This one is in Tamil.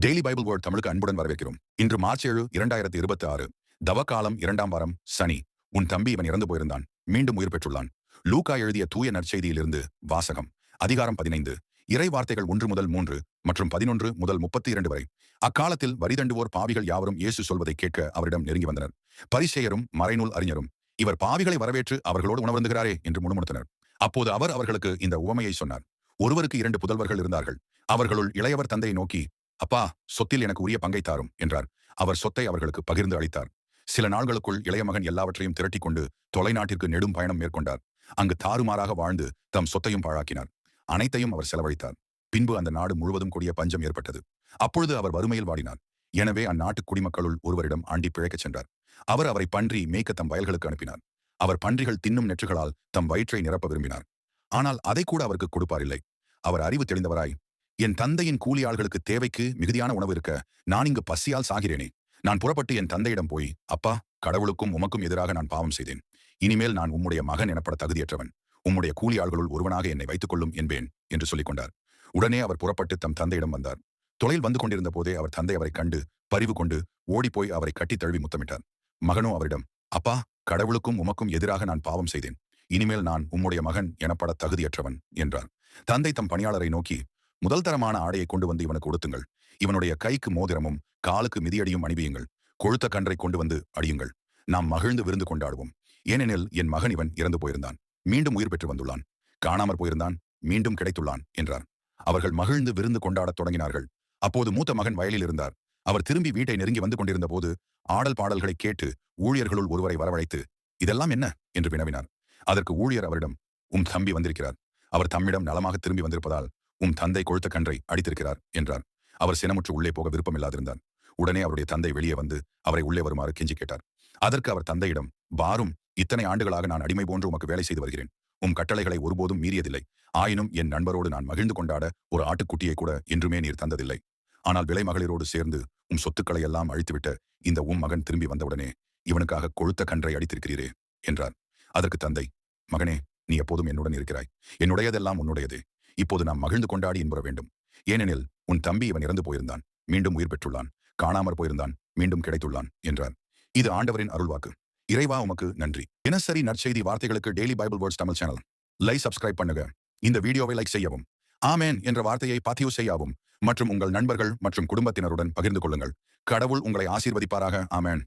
டெய்லி பைபிள் வேர்ட் தமிழுக்கு அன்புடன் வரவேற்கிறோம். இன்று மார்ச் 7, 2026 தவக்காலம் 2ஆம் வாரம் சனி. உன் தம்பி இவன் இறந்து போயிருந்தான், மீண்டும் உயிர் பெற்றுள்ளான். லூக்கா எழுதிய தூய நற்செய்தியிலிருந்து வாசகம். அதிகாரம் 15. இறை வார்த்தைகள் 1 முதல் 3 மற்றும் 11 முதல் 32 வரை. அக்காலத்தில் வரிதண்டுவோர் பாவிகள் யாவரும் இயேசு சொல்வதை கேட்க அவரிடம் நெருங்கி வந்தனர். பரிசேயரும் மறைநூல் அறிஞரும், இவர் பாவிகளை வரவேற்று அவர்களோடு உணவருந்துகிறாரே என்று முணுமுணுத்தனர். அப்போது அவர் அவர்களுக்கு இந்த உவமையை சொன்னார். ஒருவருக்கு 2 புதல்வர்கள் இருந்தார்கள். அவர்களுள் இளையவர் தந்தையை நோக்கி, அப்பா, சொத்தில் எனக்கு உரிய பங்கை தாரும் என்றார். அவர் சொத்தை அவர்களுக்கு பகிர்ந்து அளித்தார். சில நாள்களுக்குள் இளைய மகன் எல்லாவற்றையும் திரட்டிக் கொண்டு தொலைநாட்டிற்கு நெடும் பயணம் மேற்கொண்டார். அங்கு தாறுமாறாக வாழ்ந்து தம் சொத்தையும் பாழாக்கினார். அனைத்தையும் அவர் செலவழித்தார். பின்பு அந்த நாடு முழுவதும் கொடிய பஞ்சம் ஏற்பட்டது. அப்பொழுது அவர் வறுமையில் வாடினார். எனவே அந்நாட்டு குடிமக்களுள் ஒருவரிடம் ஆண்டி பிழைக்கச் சென்றார். அவர் அவரை பன்றி மேய்க்க தம் வயல்களுக்கு அனுப்பினார். அவர் பன்றிகள் தின்னும் நெற்றுகளால் தம் வயிற்றை நிரப்ப விரும்பினார். ஆனால் அதை கூட அவருக்கு கொடுப்பாரில்லை. அவர் அறிவு தெளிந்தவராய், என் தந்தையின் கூலி ஆள்களுக்கு தேவைக்கு மிகுதியான உணவு இருக்க நான் இங்கு பசியால் சாகிறேனே. நான் புறப்பட்டு என் தந்தையிடம் போய், அப்பா, கடவுளுக்கும் உமக்கும் எதிராக நான் பாவம் செய்தேன். இனிமேல் நான் உம்முடைய மகன் எனப்பட தகுதியற்றவன். உம்முடைய கூலி ஆள்களுள் ஒருவனாக என்னை வைத்துக் கொள்ளும் என்பேன் என்று சொல்லிக் கொண்டார். உடனே அவர் புறப்பட்டு தம் தந்தையிடம் வந்தார். தொலையில் வந்து கொண்டிருந்த போதே அவர் தந்தை அவரை கண்டு பரிவு கொண்டு ஓடிப்போய் அவரை கட்டித் தழுவி முத்தமிட்டார். மகனோ அவரிடம், அப்பா, கடவுளுக்கும் உமக்கும் எதிராக நான் பாவம் செய்தேன். இனிமேல் நான் உம்முடைய மகன் எனப்பட தகுதியற்றவன் என்றார். தந்தை தம் பணியாளரை நோக்கி, முதல் தரமான ஆடையை கொண்டு வந்து இவனுக்கு உடுத்துங்கள். இவனுடைய கைக்கு மோதிரமும் காலுக்கு மிதியடியும் அணிவியுங்கள். கொழுத்த கன்றை கொண்டு வந்து அடியுங்கள். நாம் மகிழ்ந்து விருந்து கொண்டாடுவோம். ஏனெனில் என் மகன் இவன் இறந்து போயிருந்தான், மீண்டும் உயிர் பெற்று வந்துள்ளான். காணாமற் போயிருந்தான், மீண்டும் கிடைத்துள்ளான் என்றார். அவர்கள் மகிழ்ந்து விருந்து கொண்டாடத் தொடங்கினார்கள். அப்போது மூத்த மகன் வயலில் இருந்தார். அவர் திரும்பி வீட்டை நெருங்கி வந்து கொண்டிருந்த போது ஆடல் பாடல்களை கேட்டு ஊழியர்களுள் ஒருவரை வரவழைத்து, இதெல்லாம் என்ன என்று வினவினார். அதற்கு ஊழியர் அவரிடம், உம் தம்பி வந்திருக்கிறார். அவர் தம்மிடம் நலமாக திரும்பி வந்திருப்பதால் உம் தந்தை கொழுத்த கன்றை அடித்திருக்கிறார் என்றார். அவர் சினமுற்று உள்ளே போக விருப்பமில்லாதிருந்தார். உடனே அவருடைய தந்தை வெளியே வந்து அவரை உள்ளே வருமாறு கெஞ்சி கேட்டார். அதற்கு அவர் தந்தையிடம், பாரும், இத்தனை ஆண்டுகளாக நான் அடிமை போன்று உமக்கு வேலை செய்து வருகிறேன். உம் கட்டளைகளை ஒருபோதும் மீறியதில்லை. ஆயினும் என் நண்பரோடு நான் மகிழ்ந்து கொண்டாட ஒரு ஆட்டுக்குட்டியை கூட என்றுமே நீர் தந்ததில்லை. ஆனால் விலை மகளிரோடு சேர்ந்து உம் சொத்துக்களை எல்லாம் அழித்துவிட்ட இந்த உம் மகன் திரும்பி வந்தவுடனே இவனுக்காக கொழுத்த கன்றை அடித்திருக்கிறீரே என்றார். அதற்கு தந்தை, மகனே, நீ எப்போதும் என்னுடன் இருக்கிறாய். என்னுடையதெல்லாம் உன்னுடையதே. இப்போது நாம் மகிழ்ந்து கொண்டாடி என்பற வேண்டும். ஏனெனில் உன் தம்பி இவன் இறந்து போயிருந்தான், மீண்டும் உயிர் பெற்றுள்ளான். காணாமற் போயிருந்தான், மீண்டும் கிடைத்துள்ளான் என்றார். இது ஆண்டவரின் அருள்வாக்கு. இறைவா, உமக்கு நன்றி. தினசரி நற்செய்தி வார்த்தைகளுக்கு daily Bible words Tamil channel subscribe பண்ணுங்க. இந்த வீடியோவை லைக் செய்யவும், ஆமேன் என்ற வார்த்தையை பதிவு செய்யவும் மற்றும் உங்கள் நண்பர்கள் மற்றும் குடும்பத்தினருடன் பகிர்ந்து கொள்ளுங்கள். கடவுள் உங்களை ஆசீர்வதிப்பாராக. ஆமேன்.